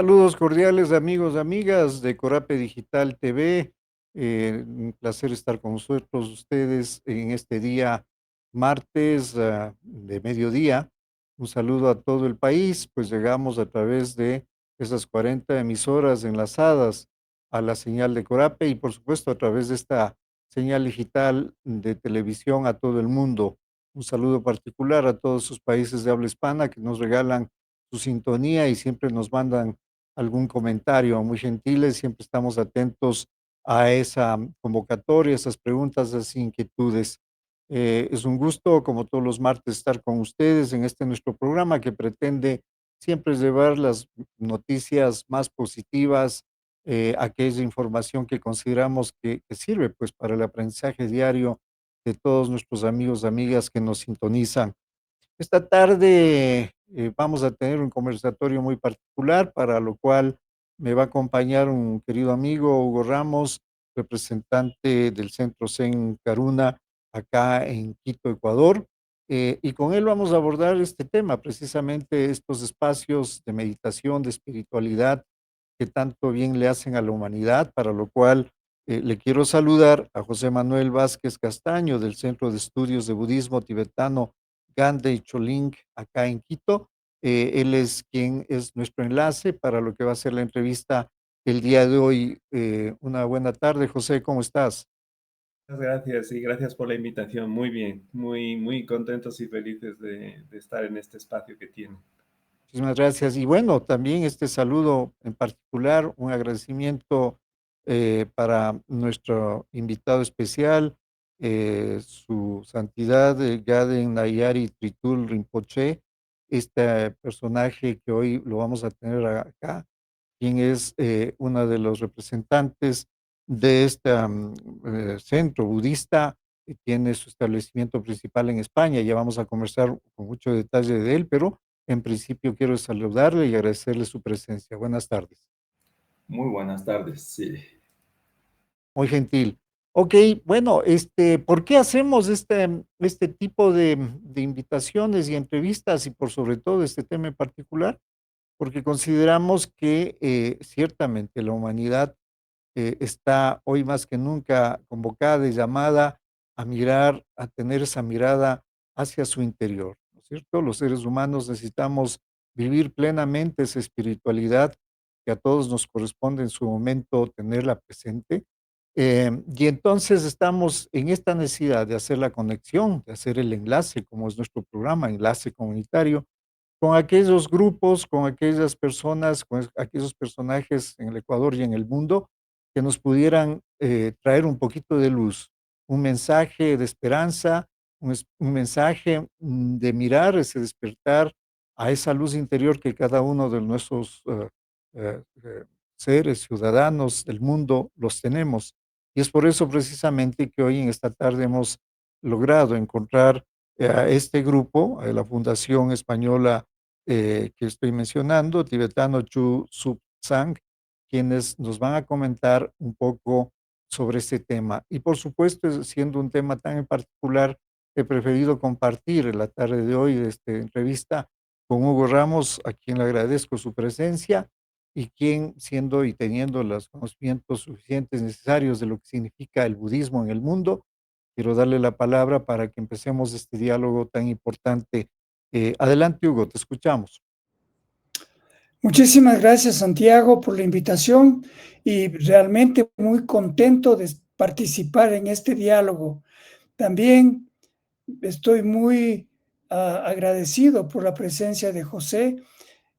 Saludos cordiales amigos, amigas de Corape Digital TV. Un placer estar con nosotros, ustedes en este día martes de mediodía. Un saludo a todo el país, pues llegamos a través de esas 40 emisoras enlazadas a la señal de Corape y por supuesto a través de esta señal digital de televisión a todo el mundo. Un saludo particular a todos sus países de habla hispana que nos regalan su sintonía y siempre nos mandan algún comentario muy gentiles, siempre estamos atentos a esa convocatoria, esas preguntas, esas inquietudes. Es un gusto, como todos los martes, estar con ustedes en este nuestro programa que pretende siempre llevar las noticias más positivas, aquella información que consideramos que sirve pues para el aprendizaje diario de todos nuestros amigos, amigas que nos sintonizan. Esta tarde vamos a tener un conversatorio muy particular, para lo cual me va a acompañar un querido amigo, Hugo Ramos, representante del Centro Zen Caruna, acá en Quito, Ecuador. Y con él vamos a abordar este tema, precisamente estos espacios de meditación, de espiritualidad, que tanto bien le hacen a la humanidad, para lo cual le quiero saludar a José Manuel Vázquez Castaño, del Centro de Estudios de Budismo Tibetano Gandey Choling, acá en Quito. Él es quien es nuestro enlace para lo que va a ser la entrevista el día de hoy. Una buena tarde, José, ¿cómo estás? Muchas gracias y gracias por la invitación. Muy bien, muy contentos y felices de estar en este espacio que tienen. Muchísimas gracias. Y bueno, también este saludo en particular, un agradecimiento para nuestro invitado especial, su santidad Gaden Nayari Tritul Rinpoche, este personaje que hoy lo vamos a tener acá, quien es uno de los representantes de este centro budista, que tiene su establecimiento principal en España. Ya vamos a conversar con mucho detalle de él, pero en principio quiero saludarle y agradecerle su presencia. Buenas tardes. Muy buenas tardes, sí. Muy gentil. Ok, bueno, ¿por qué hacemos este tipo de invitaciones y entrevistas y por sobre todo este tema en particular? Porque consideramos que ciertamente la humanidad está hoy más que nunca convocada y llamada a mirar, a tener esa mirada hacia su interior, ¿no es cierto? Los seres humanos necesitamos vivir plenamente esa espiritualidad que a todos nos corresponde en su momento tenerla presente. Y entonces estamos en esta necesidad de hacer la conexión, de hacer el enlace, como es nuestro programa, enlace comunitario, con aquellos grupos, con aquellas personas, con aquellos personajes en el Ecuador y en el mundo que nos pudieran traer un poquito de luz, un mensaje de esperanza, un mensaje de mirar ese despertar a esa luz interior que cada uno de nuestros seres, ciudadanos del mundo, los tenemos. Y es por eso precisamente que hoy en esta tarde hemos logrado encontrar a este grupo, a la Fundación Española que estoy mencionando, Tibetano Chu Sub Sang, quienes nos van a comentar un poco sobre este tema. Y por supuesto, siendo un tema tan en particular, he preferido compartir en la tarde de hoy de esta entrevista con Hugo Ramos, a quien le agradezco su presencia y quien, siendo y teniendo los conocimientos suficientes necesarios de lo que significa el budismo en el mundo, quiero darle la palabra para que empecemos este diálogo tan importante. Adelante, Hugo, te escuchamos. Muchísimas gracias, Santiago, por la invitación y realmente muy contento de participar en este diálogo. También estoy muy agradecido por la presencia de José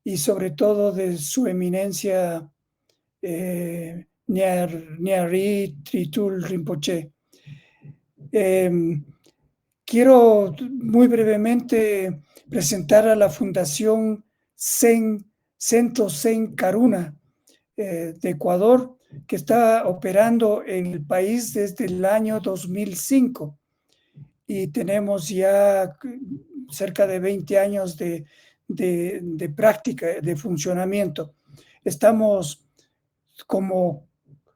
y sobre todo de su eminencia Nyari Tritul Rinpoche. Quiero muy brevemente presentar a la Fundación Centro Zen Caruna de Ecuador, que está operando en el país desde el año 2005 y tenemos ya cerca de 20 años de práctica, de funcionamiento. Estamos como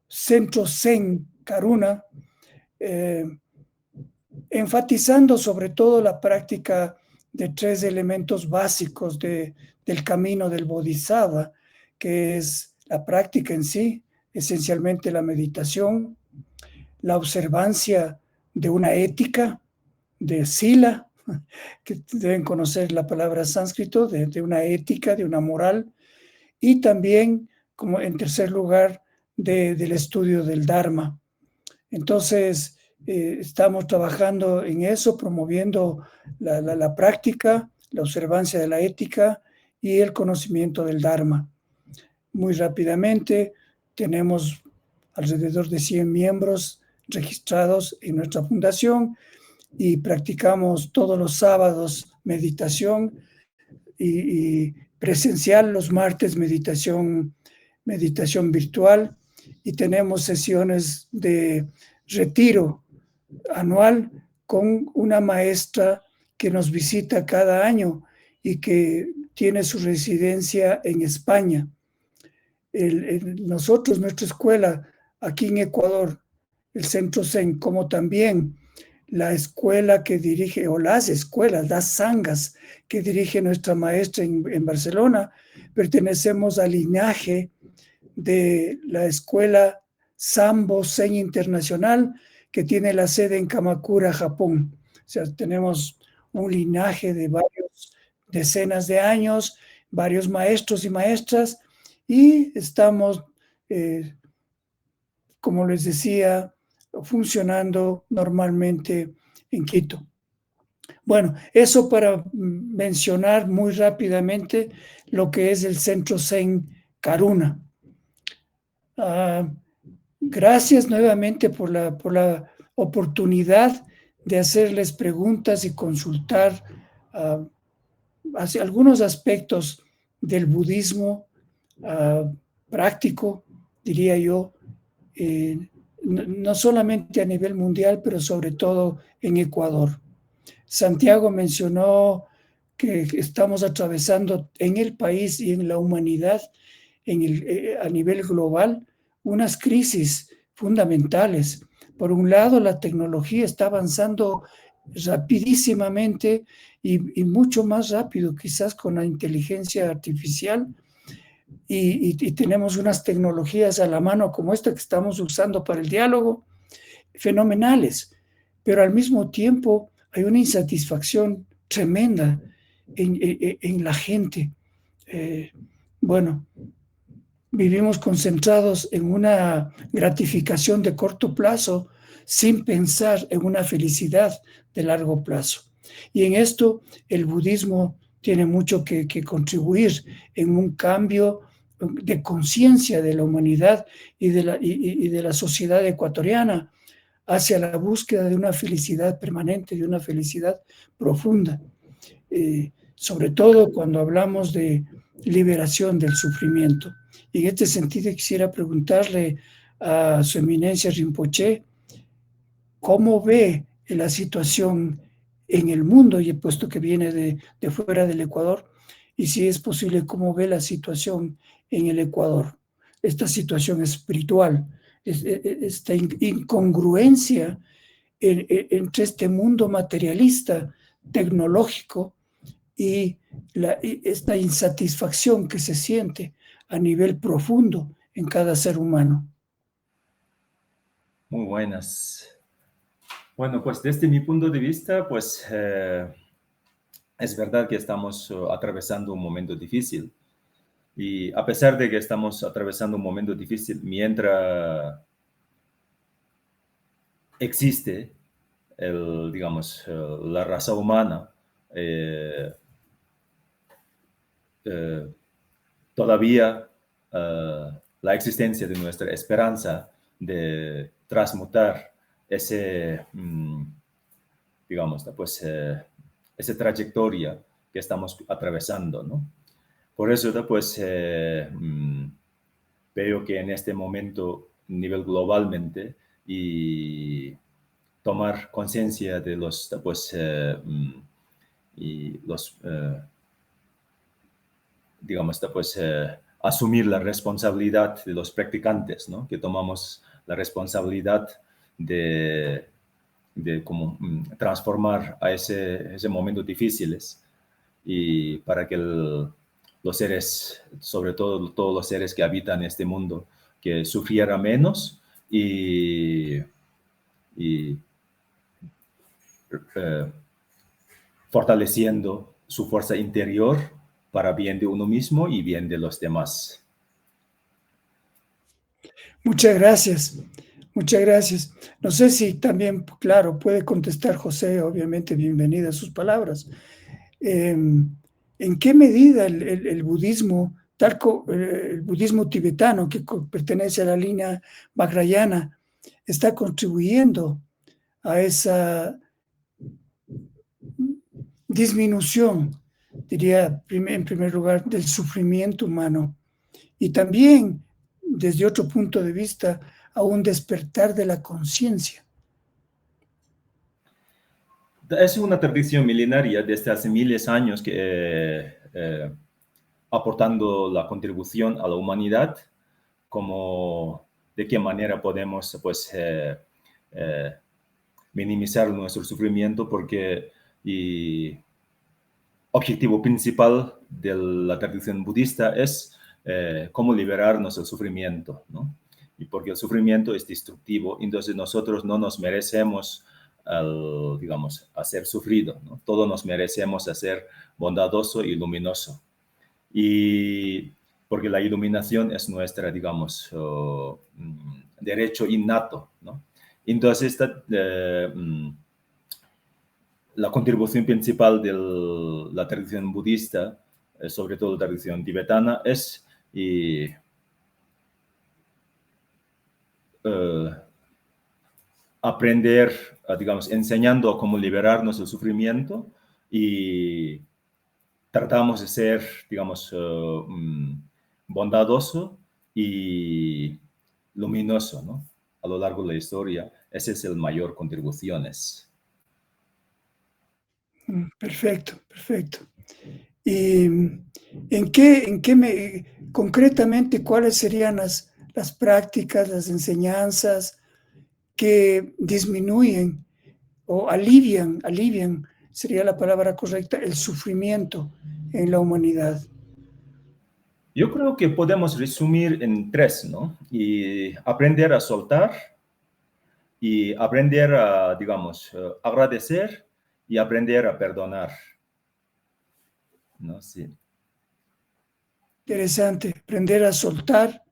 Centro Zen Caruna, enfatizando sobre todo la práctica de 3 elementos básicos del camino del Bodhisattva, que es la práctica en sí, esencialmente la meditación, la observancia de una ética, de sila, que deben conocer la palabra sánscrito, de una ética, de una moral, y también, como en tercer lugar, del estudio del Dharma. Entonces, estamos trabajando en eso, promoviendo la práctica, la observancia de la ética y el conocimiento del Dharma. Muy rápidamente, tenemos alrededor de 100 miembros registrados en nuestra fundación y practicamos todos los sábados meditación y presencial, los martes meditación virtual, y tenemos sesiones de retiro anual con una maestra que nos visita cada año y que tiene su residencia en España. Nosotros, nuestra escuela aquí en Ecuador, el Centro Zen, como también la escuela que dirige, o las escuelas, las sangas que dirige nuestra maestra en Barcelona, pertenecemos al linaje de la escuela Sambo Zen Internacional, que tiene la sede en Kamakura, Japón. O sea, tenemos un linaje de varios decenas de años, varios maestros y maestras, y estamos, como les decía, funcionando normalmente en Quito. Bueno, eso para mencionar muy rápidamente lo que es el Centro Zen Karuna. Gracias nuevamente por la oportunidad de hacerles preguntas y consultar hacia algunos aspectos del budismo práctico, diría yo, no solamente a nivel mundial, pero sobre todo en Ecuador. Santiago mencionó que estamos atravesando en el país y en la humanidad a nivel global unas crisis fundamentales. Por un lado, la tecnología está avanzando rapidísimamente y mucho más rápido, quizás con la inteligencia artificial, y tenemos unas tecnologías a la mano como esta que estamos usando para el diálogo, fenomenales, pero al mismo tiempo hay una insatisfacción tremenda en la gente. Bueno, vivimos concentrados en una gratificación de corto plazo sin pensar en una felicidad de largo plazo. Y en esto el budismo tiene mucho que contribuir en un cambio de conciencia de la humanidad y de la sociedad ecuatoriana hacia la búsqueda de una felicidad permanente, de una felicidad profunda. Sobre todo cuando hablamos de liberación del sufrimiento. Y en este sentido quisiera preguntarle a su eminencia Rinpoché, ¿cómo ve la situación en el mundo, y puesto que viene de fuera del Ecuador, y si es posible, cómo ve la situación en el Ecuador, esta situación espiritual, esta incongruencia entre este mundo materialista, tecnológico, y esta insatisfacción que se siente a nivel profundo en cada ser humano? Muy buenas. Bueno, pues desde mi punto de vista, pues es verdad que estamos atravesando un momento difícil. Y a pesar de que estamos atravesando un momento difícil, mientras existe, digamos, la raza humana, todavía la existencia de nuestra esperanza de transmutar ese, digamos, pues, esa trayectoria que estamos atravesando, ¿no? Por eso, pues, veo que en este momento, a nivel globalmente, y tomar conciencia de los, pues, y los, digamos, pues, asumir la responsabilidad de los practicantes, ¿no? Que tomamos la responsabilidad de como transformar a ese momentos difíciles y para que los seres, sobre todo todos los seres que habitan este mundo, que sufriera menos y fortaleciendo su fuerza interior para bien de uno mismo y bien de los demás. Muchas gracias. Muchas gracias. No sé si también, claro, puede contestar José, obviamente, bienvenida a sus palabras. ¿En qué medida el budismo, el budismo tibetano, que pertenece a la línea Vajrayana, está contribuyendo a esa disminución, diría en primer lugar, del sufrimiento humano, y también, desde otro punto de vista, a un despertar de la conciencia? Es una tradición milenaria desde hace miles de años que aportando la contribución a la humanidad, como de qué manera podemos pues, minimizar nuestro sufrimiento, porque el objetivo principal de la tradición budista es cómo liberarnos del sufrimiento, ¿no? Y porque el sufrimiento es destructivo, entonces nosotros no nos merecemos digamos, a ser sufrido, ¿no? Todos nos merecemos a ser bondadoso y luminoso. Y porque la iluminación es nuestra, digamos, derecho innato, ¿no? Entonces, la contribución principal de la tradición budista, sobre todo la tradición tibetana, es aprender, digamos, enseñando cómo liberarnos del sufrimiento, y tratamos de ser, digamos, bondadoso y luminoso, ¿no? A lo largo de la historia, ese es el mayor contribuciones. Perfecto, perfecto. ¿Y concretamente, cuáles serían las prácticas, las enseñanzas que disminuyen o alivian, sería la palabra correcta, el sufrimiento en la humanidad? Yo creo que podemos resumir en 3, ¿no? Y aprender a soltar, y aprender a, digamos, agradecer, y aprender a perdonar, ¿no? Sí. Interesante, aprender a soltar,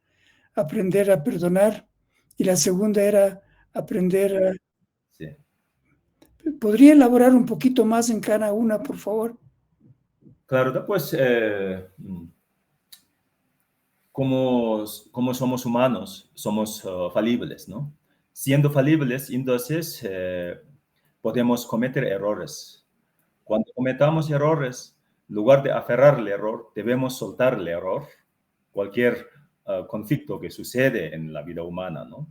aprender a perdonar, y la segunda era aprender a... Sí. ¿Podría elaborar un poquito más en cada una, por favor? Claro, pues como somos humanos, somos falibles, ¿no? Siendo falibles, entonces podemos cometer errores. Cuando cometamos errores, en lugar de aferrar el error, debemos soltar el error, cualquier conflicto que sucede en la vida humana, ¿no?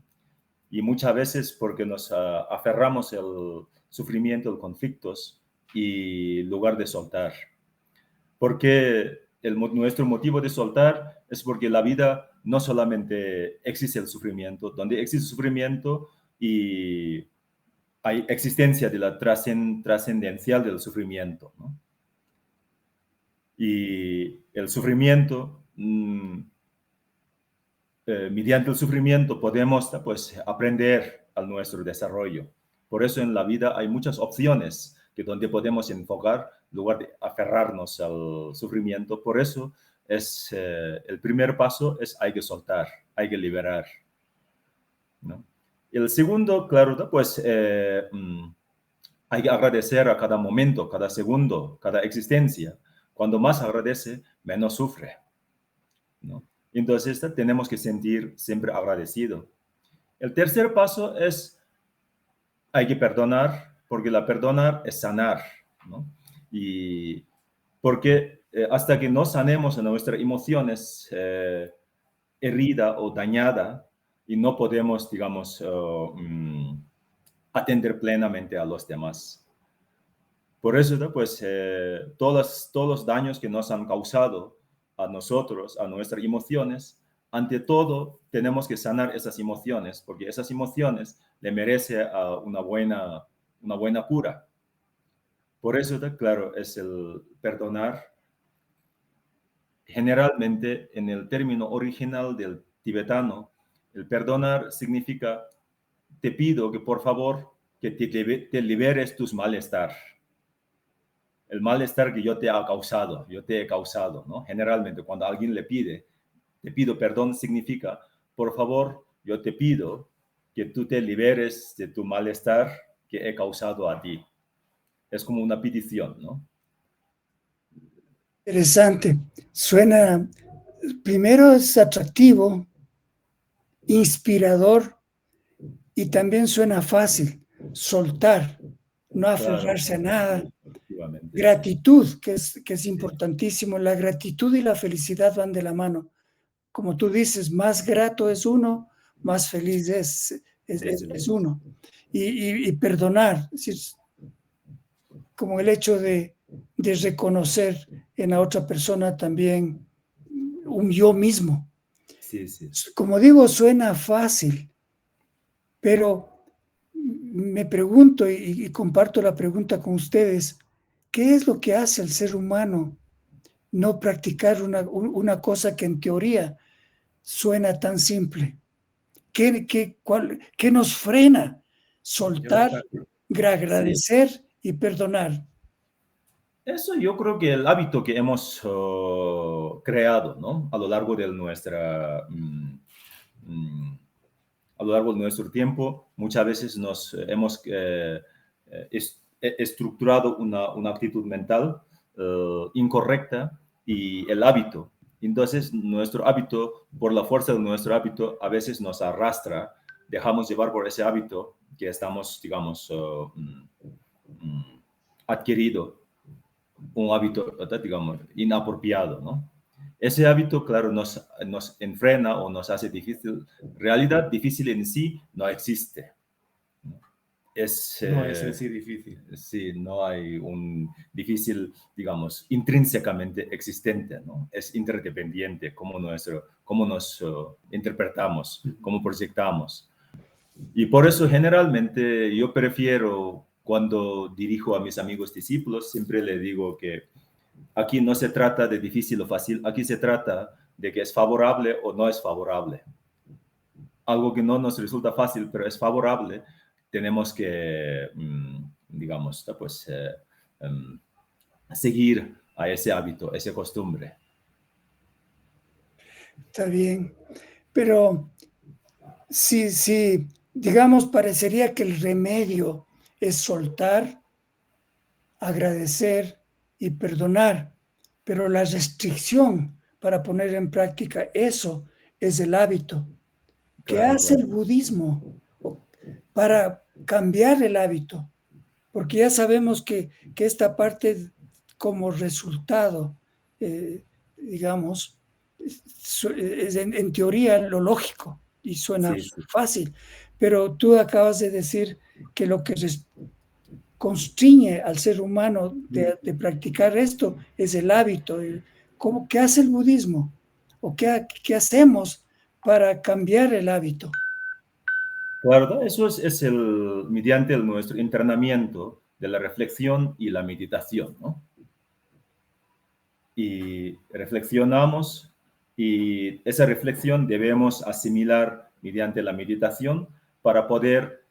Y muchas veces porque nos aferramos al sufrimiento, los conflictos, y en lugar de soltar. Porque nuestro motivo de soltar es porque la vida no solamente existe el sufrimiento, donde existe sufrimiento y hay existencia de la trascendencial del sufrimiento, ¿no? Y el sufrimiento, mediante el sufrimiento podemos pues, aprender a nuestro desarrollo. Por eso en la vida hay muchas opciones que donde podemos enfocar en lugar de aferrarnos al sufrimiento. Por eso es el primer paso es hay que soltar, hay que liberar, ¿no? Y el segundo, claro, pues hay que agradecer a cada momento, cada segundo, cada existencia. Cuando más agradece, menos sufre, ¿no? Entonces tenemos que sentir siempre agradecido. El tercer paso es hay que perdonar, porque la perdonar es sanar, ¿no? Y porque hasta que no sanemos nuestras emociones herida o dañada, y no podemos, digamos, atender plenamente a los demás. Por eso, pues, todos los daños que nos han causado a nosotros, a nuestras emociones, ante todo tenemos que sanar esas emociones, porque esas emociones le merecen una buena cura. Por eso, claro, es el perdonar generalmente en el término original del tibetano, el perdonar significa, te pido que por favor que te liberes tus malestar. El malestar que yo te he causado, ¿no? Generalmente cuando alguien le pide, te pido perdón, significa, por favor, yo te pido que tú te liberes de tu malestar que he causado a ti. Es como una petición, ¿no? Interesante. Suena, primero es atractivo, inspirador y también suena fácil. Soltar, no aferrarse a nada. Efectivamente. Gratitud, que es importantísimo. La gratitud y la felicidad van de la mano. Como tú dices, más grato es uno, más feliz es uno. Y perdonar, es decir, como el hecho de reconocer en la otra persona también un yo mismo. Sí, sí. Como digo, suena fácil, pero me pregunto y comparto la pregunta con ustedes, ¿qué es lo que hace al ser humano no practicar una cosa que en teoría suena tan simple? ¿Qué nos frena? Soltar, agradecer y perdonar. Eso yo creo que el hábito que hemos creado, ¿no? A lo largo de a lo largo de nuestro tiempo, muchas veces nos hemos estructurado una actitud mental incorrecta y el hábito. Entonces, nuestro hábito, por la fuerza de nuestro hábito, a veces nos arrastra, dejamos llevar por ese hábito que estamos, digamos, adquirido, un hábito, digamos, inapropiado, ¿no? Ese hábito, claro, nos enfrena o nos hace difícil. Realidad difícil en sí no existe. No es en sí difícil. Sí, no hay un difícil, digamos, intrínsecamente existente, ¿no? Es interdependiente cómo nos interpretamos, cómo proyectamos. Y por eso generalmente yo prefiero, cuando dirijo a mis amigos discípulos, siempre le digo que aquí no se trata de difícil o fácil, aquí se trata de que es favorable o no es favorable. Algo que no nos resulta fácil, pero es favorable, tenemos que, digamos, pues, seguir a ese hábito, esa costumbre. Está bien, pero sí, digamos, parecería que el remedio es soltar, agradecer y perdonar, pero la restricción para poner en práctica eso es el hábito. ¿Qué Claro, hace el claro. budismo para cambiar el hábito? Porque ya sabemos que esta parte como resultado, digamos, es en teoría lo lógico y suena Sí, sí. fácil, pero tú acabas de decir que lo que constriñe al ser humano de practicar esto es el hábito. ¿Qué hace el budismo? ¿O qué hacemos para cambiar el hábito? Claro, eso es mediante nuestro entrenamiento de la reflexión y la meditación, ¿no? Y reflexionamos y esa reflexión debemos asimilar mediante la meditación para poder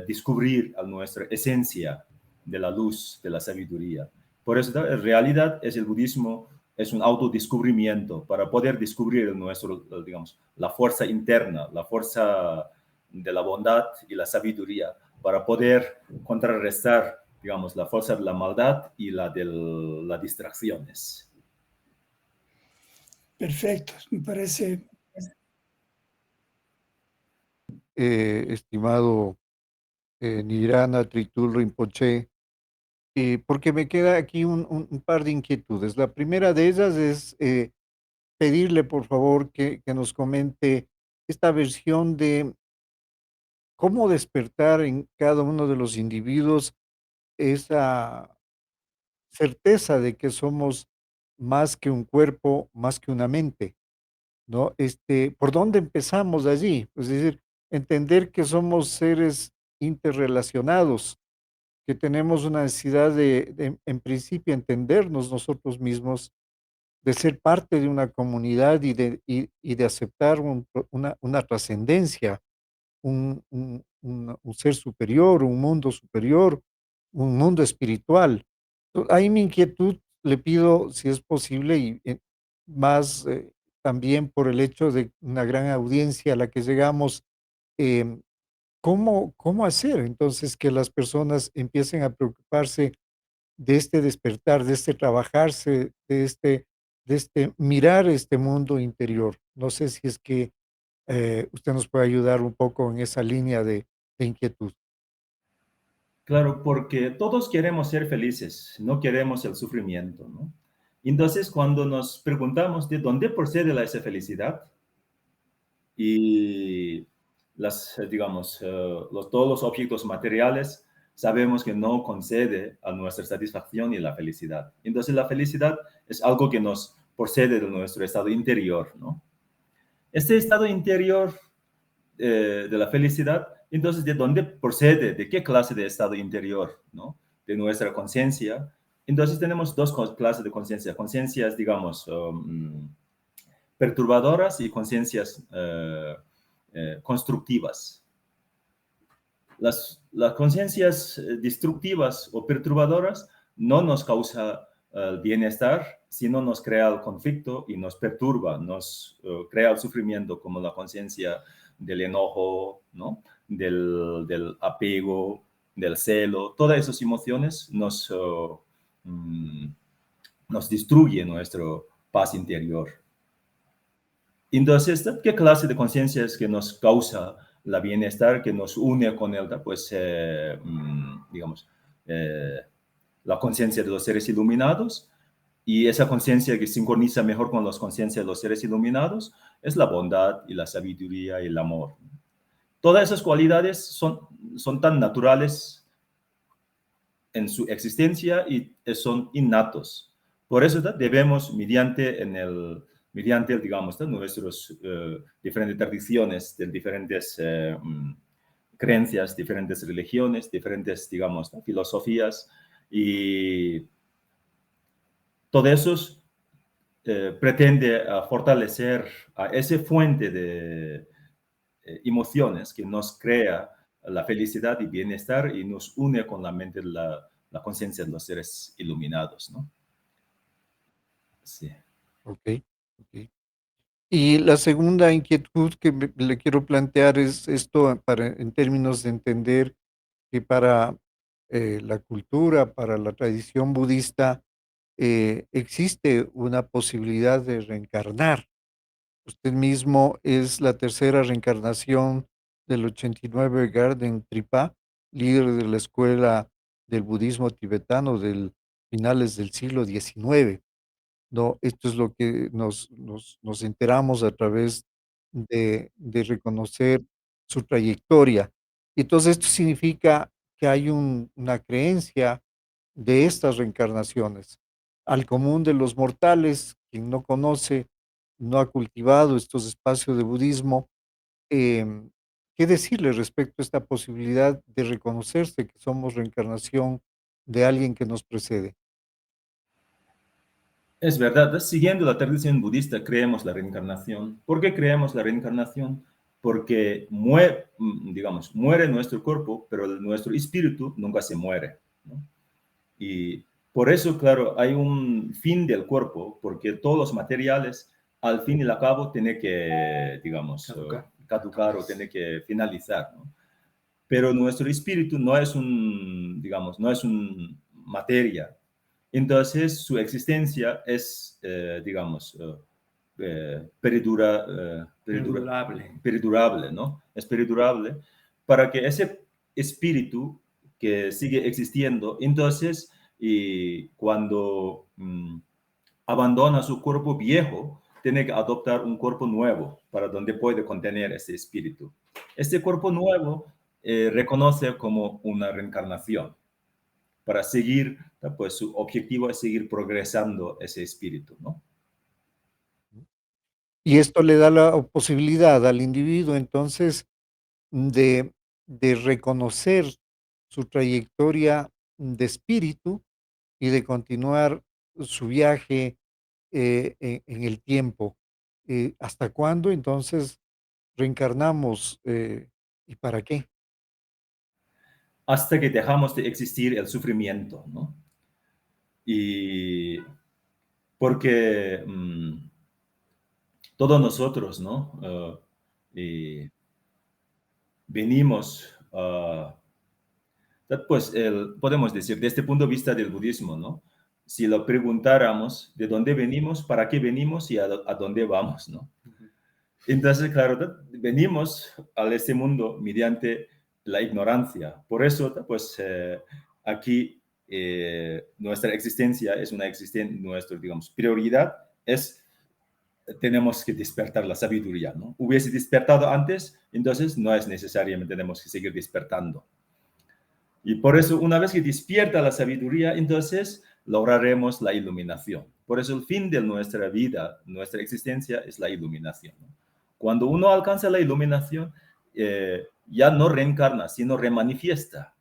descubrir a nuestra esencia de la luz, de la sabiduría. Por eso, en realidad, el budismo es un autodescubrimiento para poder descubrir digamos, la fuerza interna, la fuerza de la bondad y la sabiduría, para poder contrarrestar, digamos, la fuerza de la maldad y la de las distracciones. Perfecto, me parece. Estimado Nirana Tritul Rinpoche, porque me queda aquí un par de inquietudes. La primera de ellas es pedirle, por favor, que nos comente esta versión de cómo despertar en cada uno de los individuos esa certeza de que somos más que un cuerpo, más que una mente, ¿no? ¿Por dónde empezamos allí? Es decir, entender que somos seres interrelacionados, que tenemos una necesidad en principio, entendernos nosotros mismos de ser parte de una comunidad y de aceptar una trascendencia, un ser superior, un mundo superior, un mundo espiritual. Ahí mi inquietud, le pido si es posible y más también por el hecho de una gran audiencia a la que llegamos, em, ¿cómo hacer entonces que las personas empiecen a preocuparse de este despertar, de este trabajarse, de este mirar este mundo interior? No sé si es que usted nos puede ayudar un poco en esa línea de inquietud. Claro, porque todos queremos ser felices, no queremos el sufrimiento, ¿no? Entonces, cuando nos preguntamos de dónde procede esa felicidad y digamos, todos los objetos materiales, sabemos que no concede a nuestra satisfacción y la felicidad. Entonces, la felicidad es algo que nos procede de nuestro estado interior, ¿no? Este estado interior de la felicidad, entonces, ¿de dónde procede? ¿De qué clase de estado interior? ¿No? De nuestra conciencia. Entonces, tenemos dos clases de conciencia. Conciencias, digamos, perturbadoras y conciencias constructivas. Las conciencias destructivas o perturbadoras no nos causa bienestar, sino nos crea el conflicto y nos perturba, nos crea el sufrimiento, como la conciencia del enojo, ¿no? Del apego, del celo. Todas esas emociones nos destruyen nuestra paz interior. Entonces, ¿qué clase de conciencia es que nos causa la bienestar, que nos une con él? Pues, digamos, la conciencia de los seres iluminados, y esa conciencia que sincroniza mejor con la conciencia de los seres iluminados es la bondad y la sabiduría y el amor. Todas esas cualidades son tan naturales en su existencia y son innatos. Por eso debemos, mediante digamos, nuestras diferentes tradiciones, de diferentes creencias, diferentes religiones, diferentes, digamos, filosofías, y todo eso pretende fortalecer a esa fuente de emociones que nos crea la felicidad y bienestar y nos une con la mente, la conciencia de los seres iluminados, ¿no? Sí. Ok, ok. Y la segunda inquietud que le quiero plantear es esto en términos de entender que para la cultura, para la tradición budista, existe una posibilidad de reencarnar. Usted mismo es la tercera reencarnación del 89 Garden Tripa, líder de la escuela del budismo tibetano del finales del siglo XIX. No, esto es lo que nos enteramos a través de reconocer su trayectoria. Y entonces esto significa que hay una creencia de estas reencarnaciones. Al común de los mortales, quien no conoce, no ha cultivado estos espacios de budismo, em, ¿qué decirle respecto a esta posibilidad de reconocerse que somos reencarnación de alguien que nos precede? Es verdad, siguiendo la tradición budista, creemos la reencarnación. ¿Por qué creemos la reencarnación? Porque digamos, muere nuestro cuerpo, pero nuestro espíritu nunca se muere, ¿no? Y por eso, claro, hay un fin del cuerpo, porque todos los materiales, al fin y al cabo, tienen que, digamos, caducar o tienen que finalizar, ¿no? Pero nuestro espíritu no es digamos, no es una materia. Entonces, su existencia es, digamos, perdurable, ¿no? Es perdurable para que ese espíritu que sigue existiendo, entonces, y cuando abandona su cuerpo viejo, tiene que adoptar un cuerpo nuevo para donde puede contener ese espíritu. Este cuerpo nuevo reconoce como una reencarnación para seguir, pues su objetivo es seguir progresando ese espíritu, ¿no? Y esto le da la posibilidad al individuo, entonces, de reconocer su trayectoria de espíritu y de continuar su viaje, en el tiempo. ¿Hasta cuándo entonces reencarnamos y para qué? Hasta que dejamos de existir el sufrimiento, ¿no? Y porque todos nosotros, ¿no? Venimos, pues podemos decir, desde el punto de vista del budismo, ¿no? Si lo preguntáramos de dónde venimos, para qué venimos y a dónde vamos, ¿no? Entonces, claro, venimos a este mundo mediante la ignorancia. Por eso, pues, aquí nuestra existencia es una existencia, nuestra, digamos, prioridad es tenemos que despertar la sabiduría, ¿no? Hubiese despertado antes, entonces no es necesariamente tenemos que seguir despertando. Y por eso, una vez que despierta la sabiduría, entonces lograremos la iluminación. Por eso el fin de nuestra vida, nuestra existencia, es la iluminación, ¿no? Cuando uno alcanza la iluminación, ya no reencarna, sino remanifiesta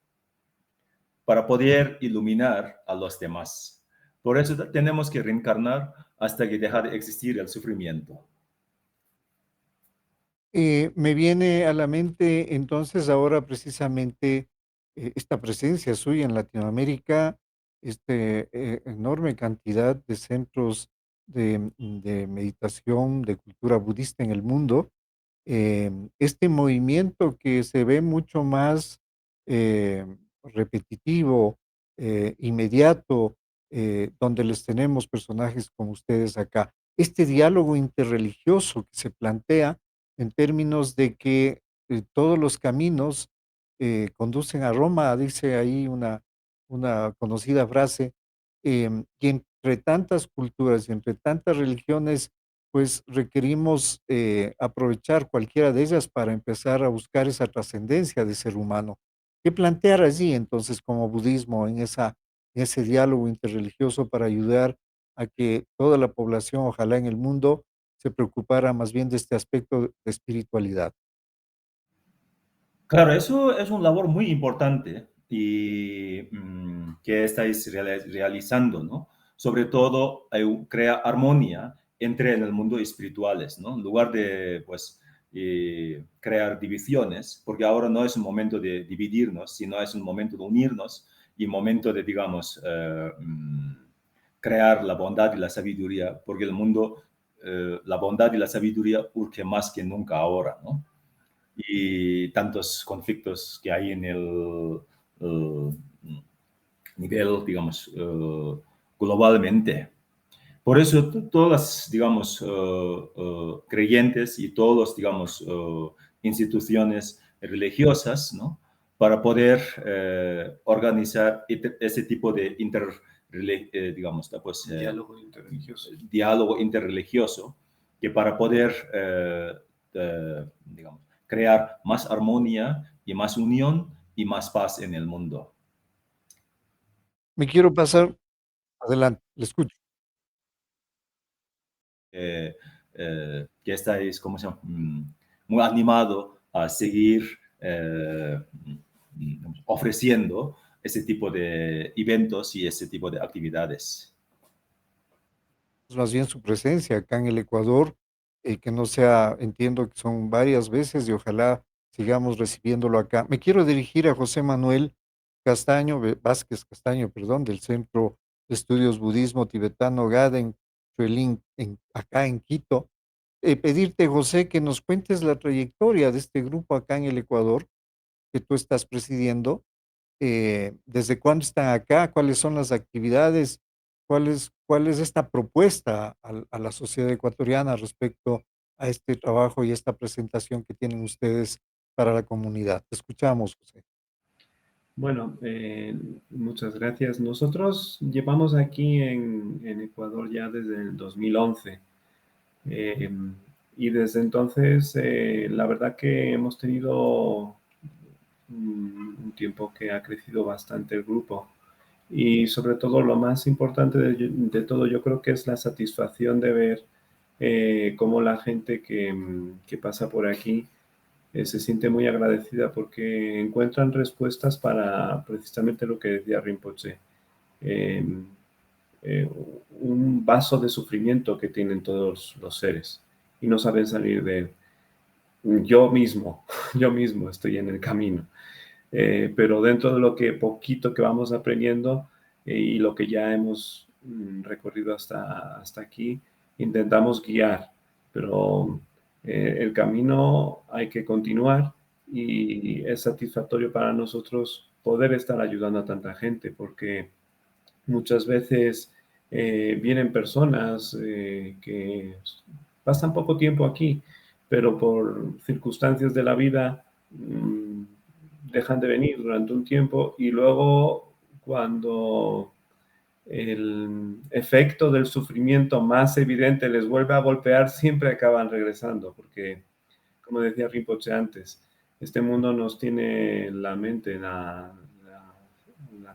para poder iluminar a los demás. Por eso tenemos que reencarnar hasta que deja de existir el sufrimiento. Me viene a la mente entonces ahora precisamente esta presencia suya en Latinoamérica, enorme cantidad de centros de meditación, de cultura budista en el mundo, este movimiento que se ve mucho más repetitivo, inmediato, donde les tenemos personajes como ustedes acá. Este diálogo interreligioso que se plantea en términos de que todos los caminos conducen a Roma, dice ahí una conocida frase, y entre tantas culturas y entre tantas religiones, pues requerimos aprovechar cualquiera de ellas para empezar a buscar esa trascendencia de ser humano. ¿Qué plantear allí entonces como budismo en ese diálogo interreligioso para ayudar a que toda la población, ojalá en el mundo, se preocupara más bien de este aspecto de espiritualidad? Claro, eso es un labor muy importante y que estáis realizando, ¿no? Sobre todo, crea armonía entre en el mundo espirituales, ¿no? En lugar de, pues, crear divisiones, porque ahora no es un momento de dividirnos, sino es un momento de unirnos y un momento de, digamos, crear la bondad y la sabiduría, porque el mundo, la bondad y la sabiduría urge más que nunca ahora, ¿no? Y tantos conflictos que hay en el nivel, digamos, globalmente. Por eso todas las, digamos, creyentes y todos los, digamos, instituciones religiosas, ¿no? Para poder organizar ese tipo de digamos, pues, diálogo interreligioso, que para poder, digamos, crear más armonía y más unión y más paz en el mundo. Me quiero pasar adelante, le escucho. Que estáis, ¿cómo se llama? Muy animado a seguir ofreciendo ese tipo de eventos y ese tipo de actividades. Más bien su presencia acá en el Ecuador, que no sea, entiendo que son varias veces y ojalá sigamos recibiéndolo acá. Me quiero dirigir a José Manuel Vázquez Castaño, perdón, del Centro de Estudios Budismo Tibetano Gaden Chuelin, acá en Quito. Pedirte, José, que nos cuentes la trayectoria de este grupo acá en el Ecuador que tú estás presidiendo. ¿Desde cuándo están acá? ¿Cuáles son las actividades? ¿Cuál es esta propuesta a la sociedad ecuatoriana respecto a este trabajo y esta presentación que tienen ustedes para la comunidad? Te escuchamos, José. Bueno, muchas gracias. Nosotros llevamos aquí en Ecuador ya desde el 2011. Y desde entonces, la verdad que hemos tenido un tiempo que ha crecido bastante el grupo. Y sobre todo, lo más importante de todo, yo creo que es la satisfacción de ver cómo la gente que pasa por aquí se siente muy agradecida porque encuentran respuestas para precisamente lo que decía Rinpoche. eh, un vaso de sufrimiento que tienen todos los seres y no saben salir de él. Yo mismo, yo mismo estoy en el camino. Pero dentro de lo que poquito que vamos aprendiendo y lo que ya hemos recorrido hasta aquí, intentamos guiar, pero el camino hay que continuar y es satisfactorio para nosotros poder estar ayudando a tanta gente, porque muchas veces vienen personas que pasan poco tiempo aquí, pero por circunstancias de la vida dejan de venir durante un tiempo y luego cuando el efecto del sufrimiento más evidente les vuelve a golpear, siempre acaban regresando, porque, como decía Rinpoche antes, este mundo nos tiene la mente, la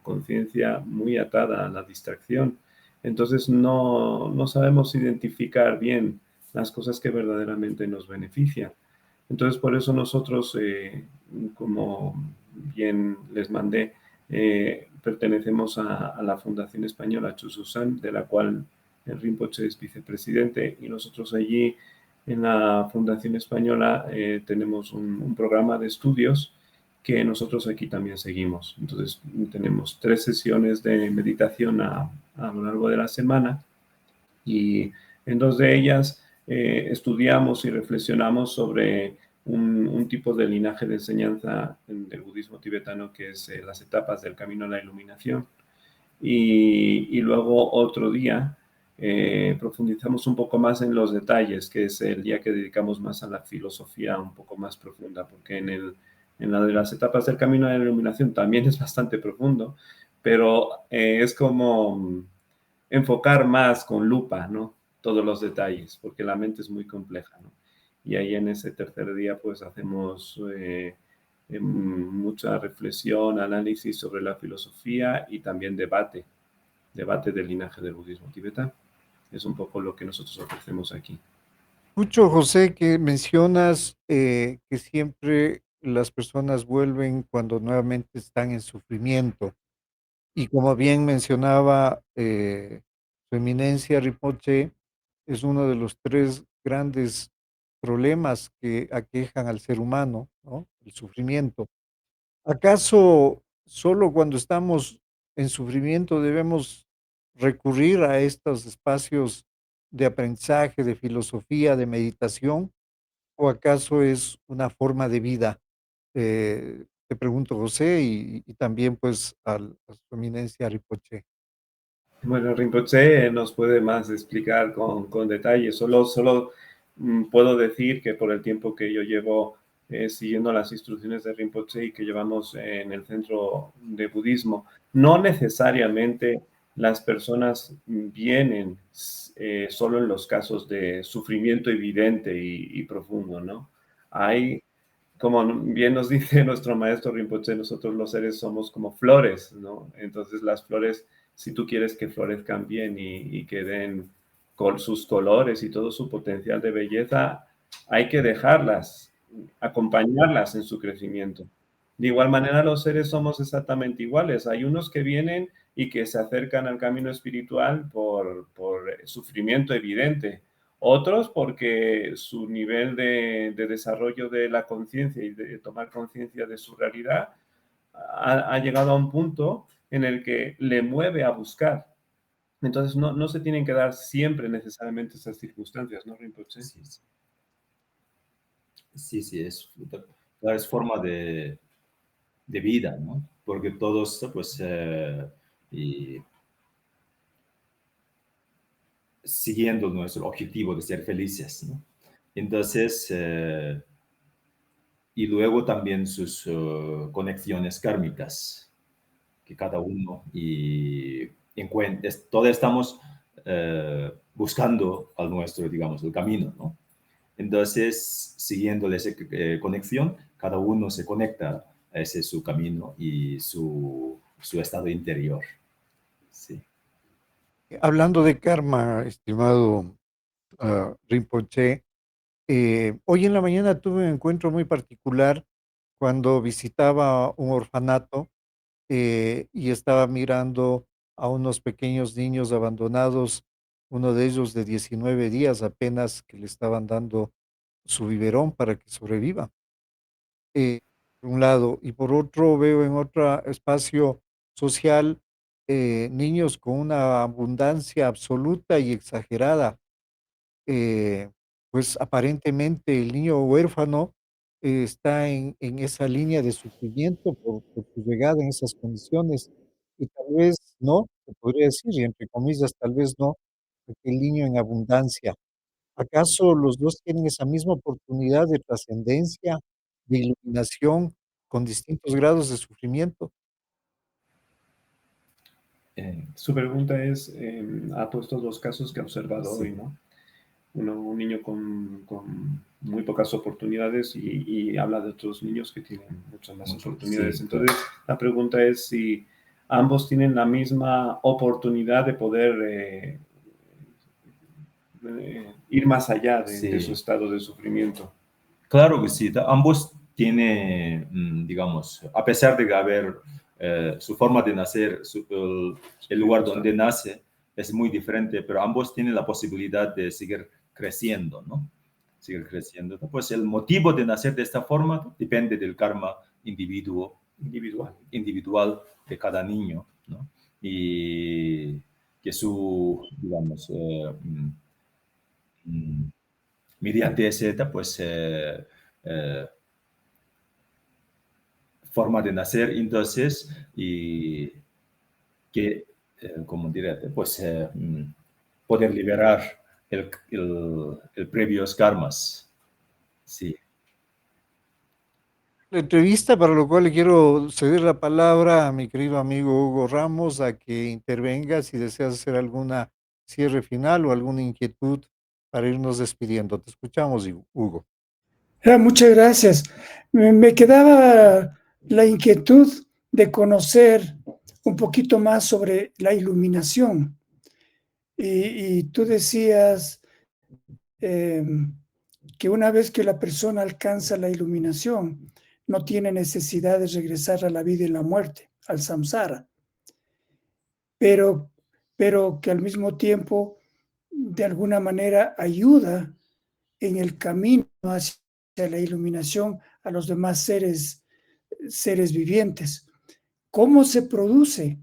conciencia muy atada a la distracción. Entonces no sabemos identificar bien las cosas que verdaderamente nos benefician. Entonces, por eso nosotros, como bien les mandé, pertenecemos a la Fundación Española Chususan, de la cual el Rinpoche es vicepresidente, y nosotros allí en la Fundación Española tenemos un programa de estudios que nosotros aquí también seguimos. Entonces, tenemos 3 sesiones de meditación a lo largo de la semana y en 2 de ellas estudiamos y reflexionamos sobre un tipo de linaje de enseñanza del budismo tibetano que es las etapas del camino a la iluminación. Y luego otro día profundizamos un poco más en los detalles, que es el día que dedicamos más a la filosofía un poco más profunda, porque en la de las etapas del camino a la iluminación también es bastante profundo, pero es como enfocar más con lupa, ¿no? Todos los detalles, porque la mente es muy compleja, ¿no? Y ahí en ese tercer día, pues hacemos mucha reflexión, análisis sobre la filosofía y también debate del linaje del budismo tibetano. Es un poco lo que nosotros ofrecemos aquí. Escucho, José, que mencionas que siempre las personas vuelven cuando nuevamente están en sufrimiento. Y como bien mencionaba su eminencia Rinpoche, es uno de los 3 grandes problemas que aquejan al ser humano, ¿no? El sufrimiento. ¿Acaso solo cuando estamos en sufrimiento debemos recurrir a estos espacios de aprendizaje, de filosofía, de meditación, o acaso es una forma de vida? Te pregunto, José, y también, pues, a su eminencia Rinpoche. Bueno, Rinpoche nos puede más explicar con detalle. Solo puedo decir que por el tiempo que yo llevo siguiendo las instrucciones de Rinpoche y que llevamos en el centro de budismo, no necesariamente las personas vienen solo en los casos de sufrimiento evidente y profundo, ¿no? Hay, como bien nos dice nuestro maestro Rinpoche, nosotros los seres somos como flores, ¿no? Entonces las flores, si tú quieres que florezcan bien y que den con sus colores y todo su potencial de belleza, hay que dejarlas, acompañarlas en su crecimiento. De igual manera, los seres somos exactamente iguales. Hay unos que vienen y que se acercan al camino espiritual por sufrimiento evidente, otros porque su nivel de desarrollo de la conciencia y de tomar conciencia de su realidad ha llegado a un punto en el que le mueve a buscar. Entonces no se tienen que dar siempre necesariamente esas circunstancias, ¿no, Rinpoche? Sí, sí. Sí, sí, es forma de vida, ¿no? Porque todos, pues, y siguiendo nuestro objetivo de ser felices, ¿no? Entonces, y luego también sus conexiones kármicas, que cada uno y encuentra, todos estamos buscando al nuestro, digamos, el camino, ¿no? Entonces, siguiendo esa conexión, cada uno se conecta a ese su camino y su estado interior. Sí. Hablando de karma, estimado Rinpoche, hoy en la mañana tuve un encuentro muy particular cuando visitaba un orfanato y estaba mirando a unos pequeños niños abandonados, uno de ellos de 19 días apenas, que le estaban dando su biberón para que sobreviva. Por un lado, y por otro veo en otro espacio social niños con una abundancia absoluta y exagerada. Pues aparentemente el niño huérfano está en esa línea de sufrimiento por su llegada en esas condiciones, y tal vez no, se podría decir, y entre comillas, tal vez no, el niño en abundancia. ¿Acaso los 2 tienen esa misma oportunidad de trascendencia, de iluminación, con distintos grados de sufrimiento? Su pregunta es, ha puesto dos casos que ha observado Sí. hoy, ¿no? Un niño con muy pocas oportunidades y habla de otros niños que tienen muchas más oportunidades. Sí, Entonces, la pregunta es si ambos tienen la misma oportunidad de poder ir más allá de su sí. estado de sufrimiento. Claro que sí, ambos tienen, digamos, a pesar de haber su forma de nacer, el lugar donde nace es muy diferente, pero ambos tienen la posibilidad de seguir creciendo, ¿no? Seguir creciendo. Pues el motivo de nacer de esta forma depende del karma individual de cada niño, ¿no? Y que digamos, mediante esa, pues, eh, forma de nacer, entonces, y que, como diré, pues, poder liberar el previos karmas. Sí. La entrevista, para lo cual le quiero ceder la palabra a mi querido amigo Hugo Ramos, a que intervenga si deseas hacer alguna cierre final o alguna inquietud para irnos despidiendo. Te escuchamos, Hugo. Muchas gracias. Me quedaba la inquietud de conocer un poquito más sobre la iluminación. Y tú decías que una vez que la persona alcanza la iluminación, no tiene necesidad de regresar a la vida y la muerte, al samsara, pero, pero que al mismo tiempo, de alguna manera, ayuda en el camino hacia la iluminación a los demás seres vivientes. ¿Cómo se produce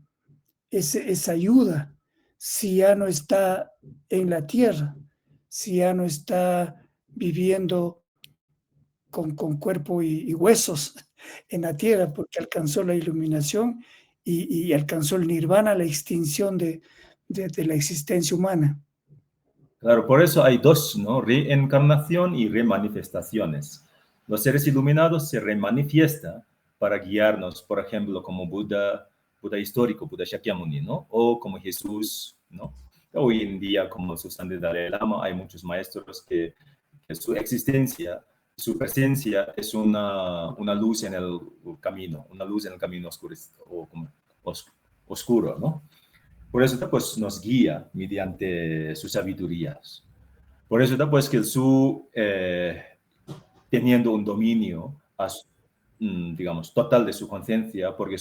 esa ayuda si ya no está en la tierra, si ya no está viviendo con cuerpo y huesos en la tierra, porque alcanzó la iluminación y alcanzó el nirvana, la extinción de la existencia humana? Claro, por eso hay dos, ¿no? Reencarnación y remanifestaciones. Los seres iluminados se remanifiestan para guiarnos, por ejemplo, como Buda histórico, Buda Shakyamuni, ¿no? O como Jesús, ¿no? Hoy en día, como Susan Dalai Lama, hay muchos maestros que su existencia, su presencia es una luz en el camino, una luz en el camino oscuro, o como oscuro, ¿no? Por eso pues, nos guía mediante sus sabidurías. Por eso pues que teniendo un dominio, digamos, total de su conciencia, porque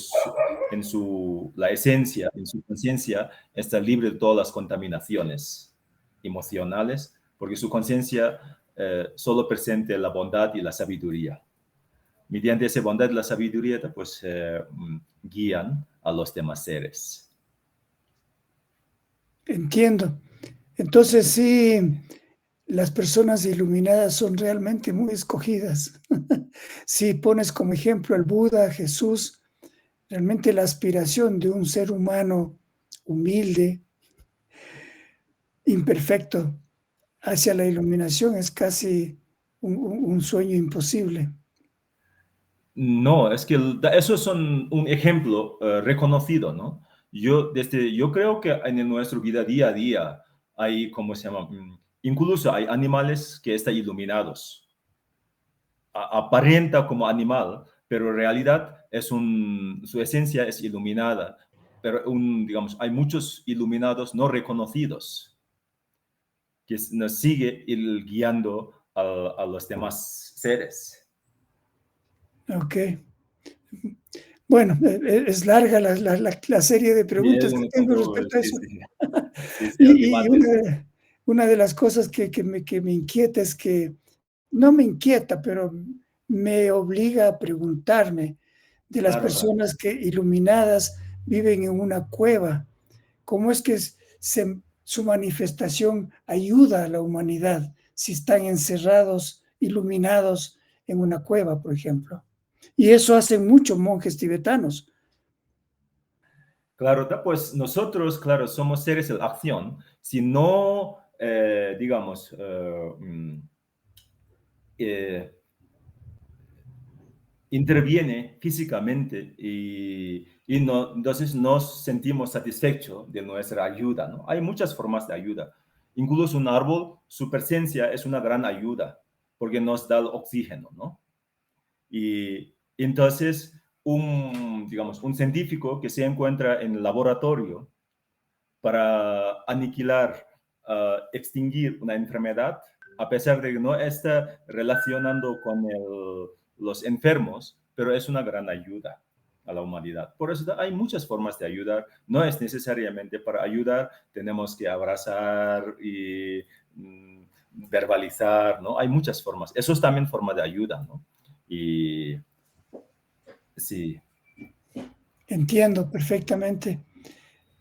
la esencia, en su conciencia, está libre de todas las contaminaciones emocionales, porque su conciencia solo presente la bondad y la sabiduría. Mediante esa bondad y la sabiduría, pues guían a los demás seres. Entiendo. Entonces sí, las personas iluminadas son realmente muy escogidas. Si pones como ejemplo al Buda, Jesús, realmente la aspiración de un ser humano humilde, imperfecto, hacia la iluminación es casi un sueño imposible. No, es que eso es un ejemplo reconocido, ¿no? Yo creo que en nuestra vida día a día hay, ¿cómo se llama? Incluso hay animales que están iluminados. Aparenta como animal, pero en realidad su esencia es iluminada. Pero, digamos, hay muchos iluminados no reconocidos que nos sigue guiando a los demás seres. Ok. Bueno, Bueno, es larga la serie de Y es preguntas que un tengo poco, respecto a sí, eso. sí, sí, sí, Y abrumantes. una de las cosas que me inquieta es que no me inquieta, pero me obliga a preguntarme de las Claro, claro. personas que iluminadas viven en una cueva, ¿cómo es que su manifestación ayuda a la humanidad si están encerrados, iluminados en una cueva, por ejemplo? Y eso hacen muchos monjes tibetanos. Claro, pues nosotros, claro, somos seres de acción. Si no, digamos, eh, interviene físicamente y entonces nos sentimos satisfechos de nuestra ayuda, ¿no? Hay muchas formas de ayuda. Incluso un árbol, su presencia es una gran ayuda porque nos da el oxígeno, ¿no? Y entonces, digamos, un científico que se encuentra en el laboratorio para aniquilar, extinguir una enfermedad, a pesar de que no está relacionando con los enfermos, pero es una gran ayuda a la humanidad. Por eso hay muchas formas de ayudar. No es necesariamente para ayudar, tenemos que abrazar y verbalizar, ¿no? Hay muchas formas. Eso es también forma de ayuda, ¿no? Y sí. Entiendo perfectamente.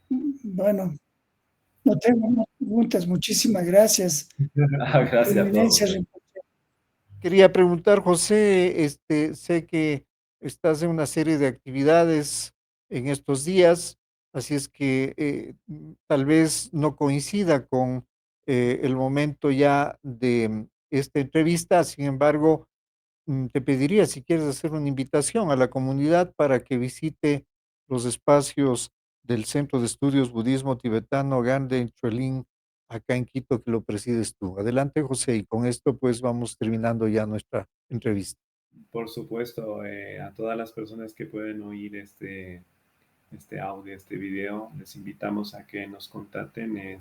Bueno, no tengo más preguntas. Muchísimas gracias, Gracias, Eminencia Pablo. Rinpoche. Quería preguntar, José, sé que estás en una serie de actividades en estos días, así es que tal vez no coincida con el momento ya de esta entrevista. Sin embargo, te pediría si quieres hacer una invitación a la comunidad para que visite los espacios del Centro de Estudios Budismo Tibetano Ganden Choelin, acá en Quito, que lo presides tú. Adelante, José, y con esto pues vamos terminando ya nuestra entrevista. Por supuesto, a todas las personas que pueden oír este audio, este video, les invitamos a que nos contacten.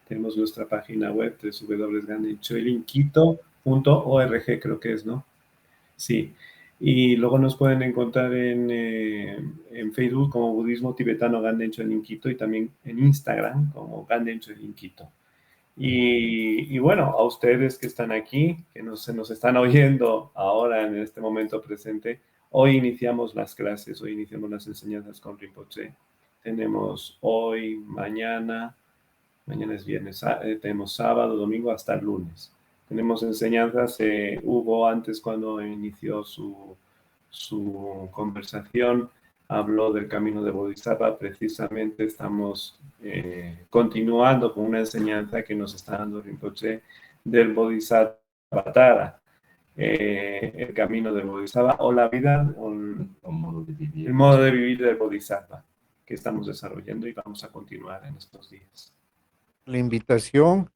Tenemos nuestra página web www.gandenchoelinquito.org, creo que es, ¿no? Sí. Y luego nos pueden encontrar en Facebook como Budismo Tibetano Ganden Choelin Quito y también en Instagram como Ganden Choelin Quito. Y bueno, a ustedes que están aquí, se nos están oyendo ahora en este momento presente, hoy iniciamos las clases, hoy iniciamos las enseñanzas con Rinpoche. Tenemos hoy, mañana es viernes, tenemos sábado, domingo hasta el lunes. Tenemos enseñanzas, Hugo antes cuando inició su conversación habló del camino de Bodhisattva. Precisamente estamos continuando con una enseñanza que nos está dando Rinpoche del Bodhisattva, el camino del Bodhisattva o la vida, o el modo de vivir del Bodhisattva que estamos desarrollando y vamos a continuar en estos días. La invitación,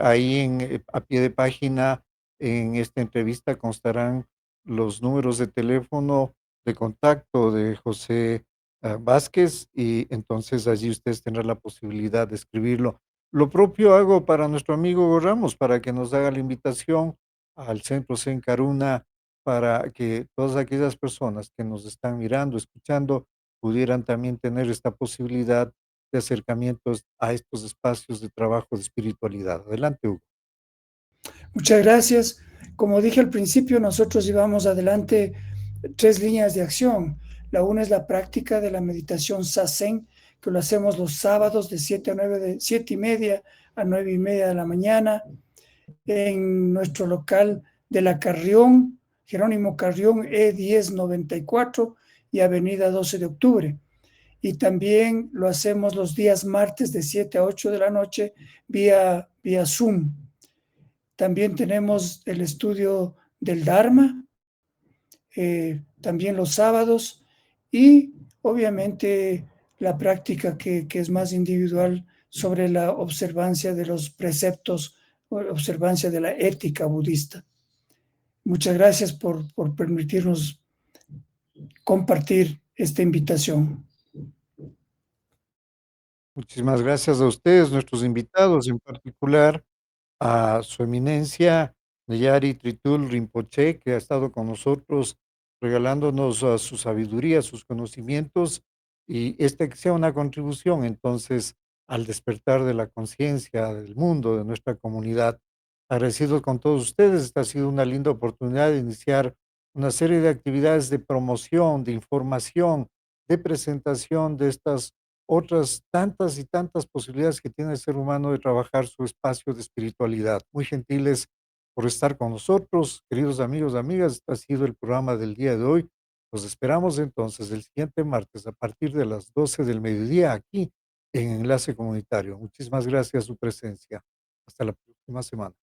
ahí a pie de página, en esta entrevista constarán los números de teléfono de contacto de José Vázquez, y entonces allí ustedes tendrán la posibilidad de escribirlo. Lo propio hago para nuestro amigo Ramos, para que nos haga la invitación al Centro Zen Karuna, para que todas aquellas personas que nos están mirando, escuchando, pudieran también tener esta posibilidad de acercamientos a estos espacios de trabajo de espiritualidad. Adelante, Hugo. Muchas gracias. Como dije al principio, nosotros llevamos adelante 3 líneas de acción. La una es la práctica de la meditación Zazen, que lo hacemos los sábados de 7:30 a 9:30 de la mañana, en nuestro local de la Carrión, Jerónimo Carrión, E1094 y Avenida 12 de Octubre. Y también lo hacemos los días martes de 7 a 8 de la noche vía Zoom. También tenemos el estudio del Dharma, también los sábados, y obviamente la práctica que es más individual sobre la observancia de los preceptos, observancia de la ética budista. Muchas gracias por permitirnos compartir esta invitación. Muchísimas gracias a ustedes, nuestros invitados, en particular a su eminencia Nayari Tritul Rinpoche, que ha estado con nosotros regalándonos su sabiduría, sus conocimientos, y esta que sea una contribución entonces al despertar de la conciencia del mundo, de nuestra comunidad. Agradecidos con todos ustedes, esta ha sido una linda oportunidad de iniciar una serie de actividades de promoción, de información, de presentación de estas otras tantas y tantas posibilidades que tiene el ser humano de trabajar su espacio de espiritualidad. Muy gentiles por estar con nosotros, queridos amigos, amigas. Este ha sido el programa del día de hoy. Los esperamos entonces el siguiente martes a partir de las 12 del mediodía aquí en Enlace Comunitario. Muchísimas gracias por su presencia. Hasta la próxima semana.